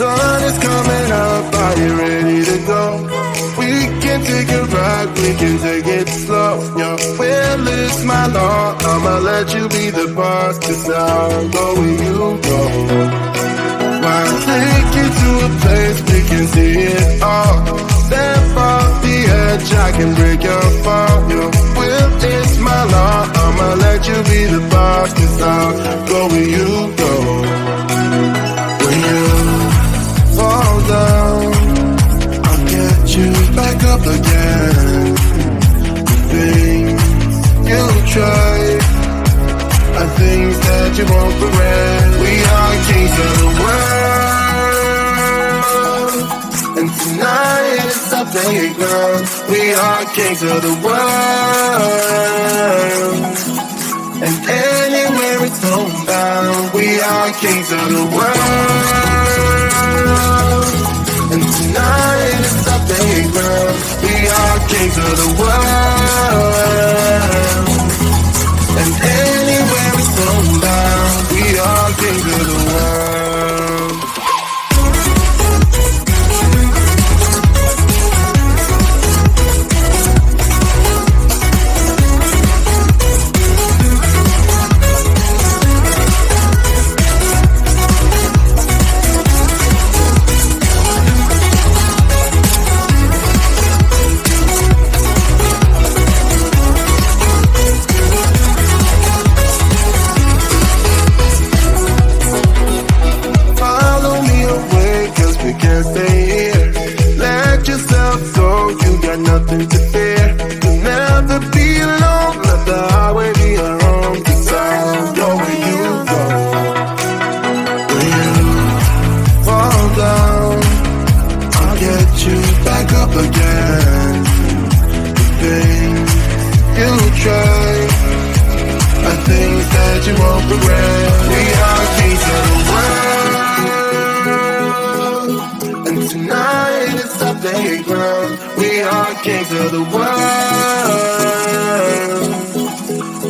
sun is coming up, are you ready to go? We can take a ride, we can take it slow. Your will is my law, I'ma let you be the boss, 'cause I'll go where you go. I'll take you to a place we can see it all. Step off the edge, I can break your fall. Your will is my law, I'ma let you be the boss, 'cause I'll go where you go. When you fall down, I'll get you back up again. The things you try are things that you won't regret. We are kings of the world, and tonight is our playground. We are kings of the world, and anywhere it's homebound. We are kings of the world, and tonight is our playground. We are kings of the world, and anywhere it's homebound. We are kings of the world. Nothing to fear. You'll never be alone. Let the highway be your home. 'Cause I'll go where you go. When you fall down, I'll get you back up again. The things you try are things that you won't regret. We are kings of the world, and tonight it's our playground. We are kings of the world,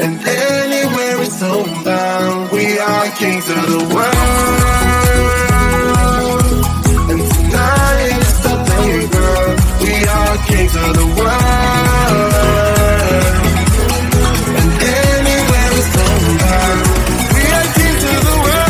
and anywhere it's homebound. We are kings of the world, and tonight it's the playground. We are kings of the world, and anywhere it's homebound. We are kings of the world.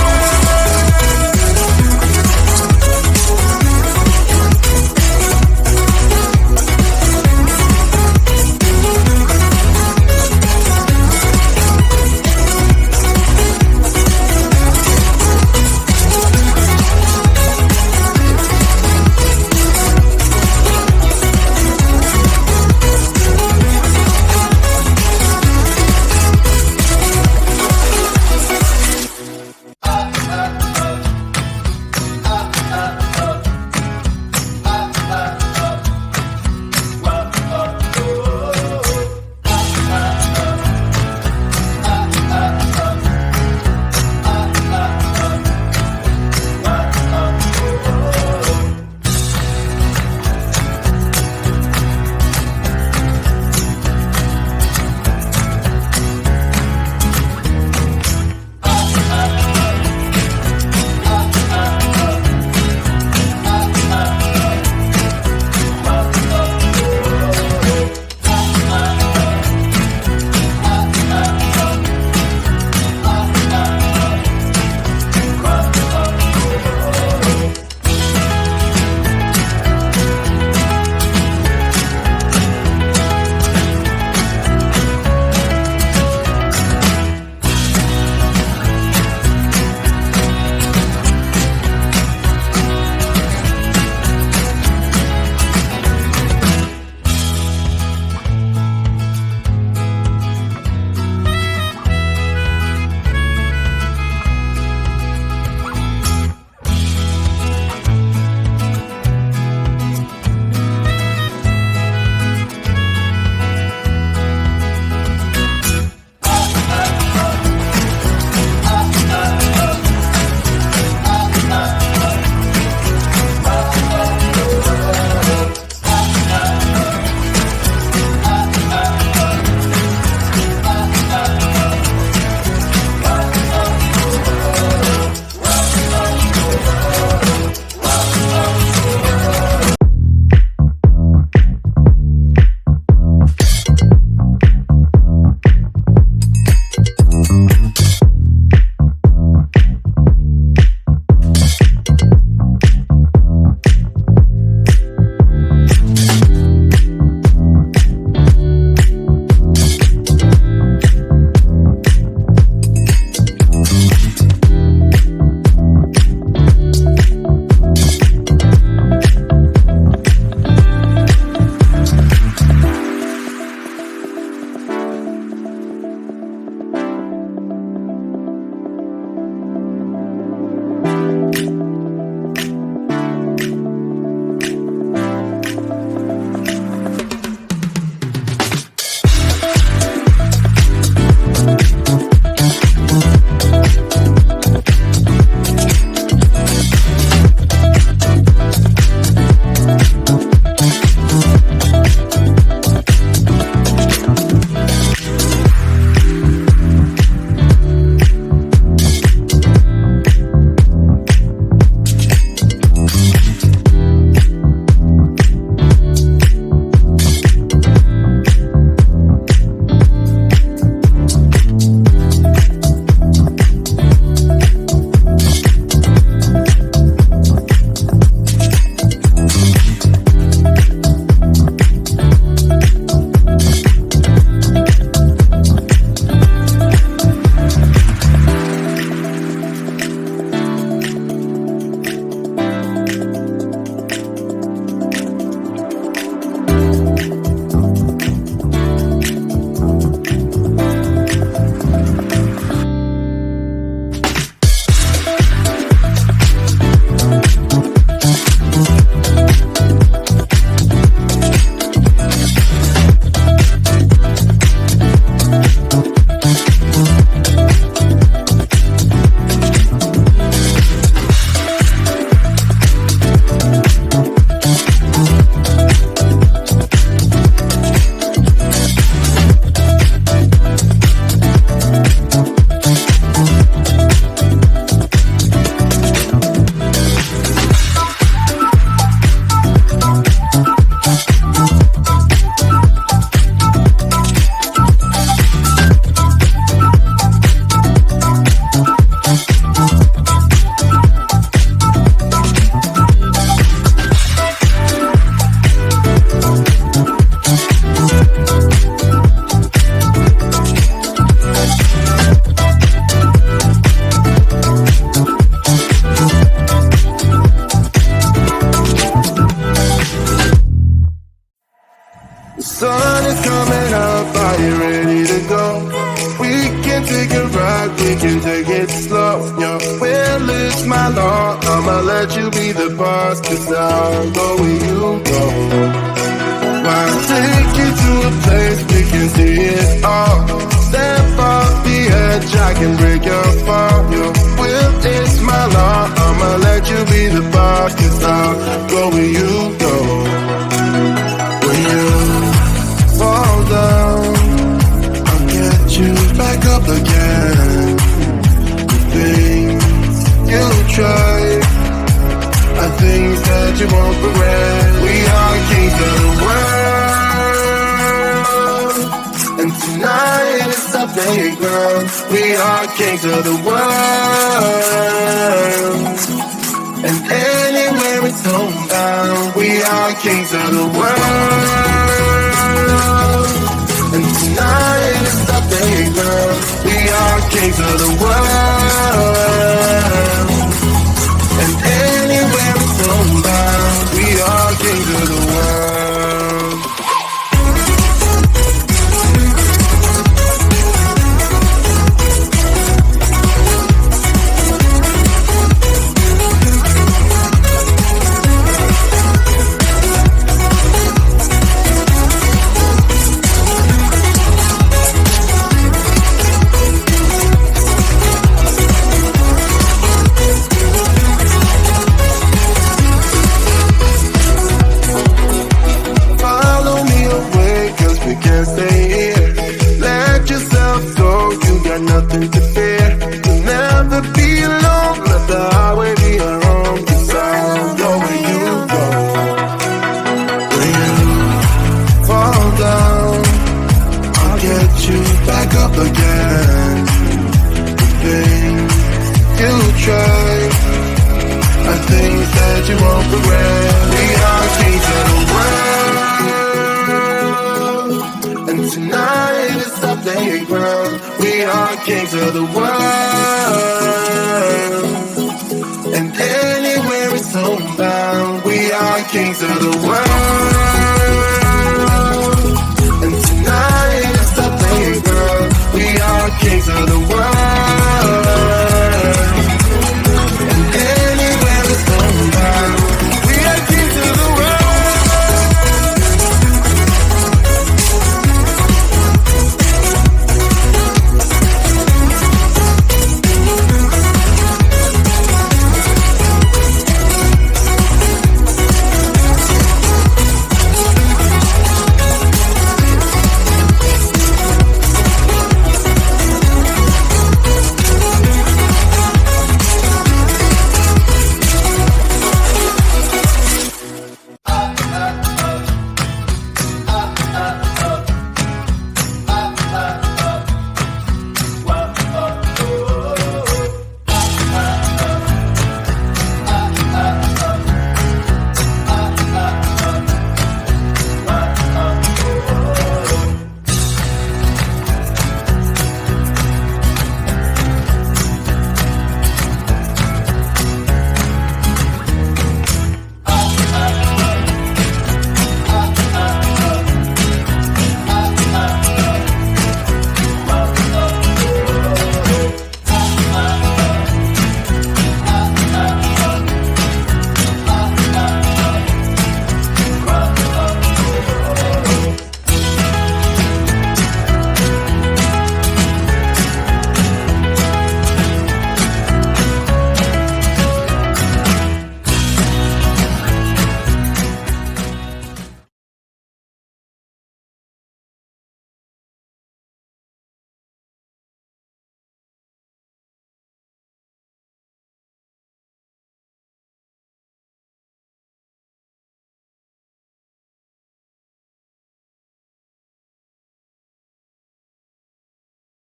The sun is coming up, are you ready to go? We can take a ride, we can take it slow. Your will is my law, I'ma let you be the boss, 'cause I'll go where you go. I'll take you to a place we can see it all. Step off the edge, I can break your fall. Your will is my law, I'ma let you be the boss, 'cause I'll go where you go. When you fall down, I'll get you back up again. The things you try are things that you won't regret. We are kings of the world, and tonight is our playground. We are kings of the world, and anywhere it's homebound. We are kings of the world, and tonight is our playground. We are kings of the world, and anywhere it's homebound. We are kings of the world. Can't stay here. Let yourself go, you got nothing to fear. You'll never be alone, let the highway be your home, 'cause I'll go where you go. When you fall down, I'll get you back up again. The things you try are things that you won't regret. We are kings of the world, and tonight is our playground. We are kings of the world, and anywhere it's homebound. We are kings of the world.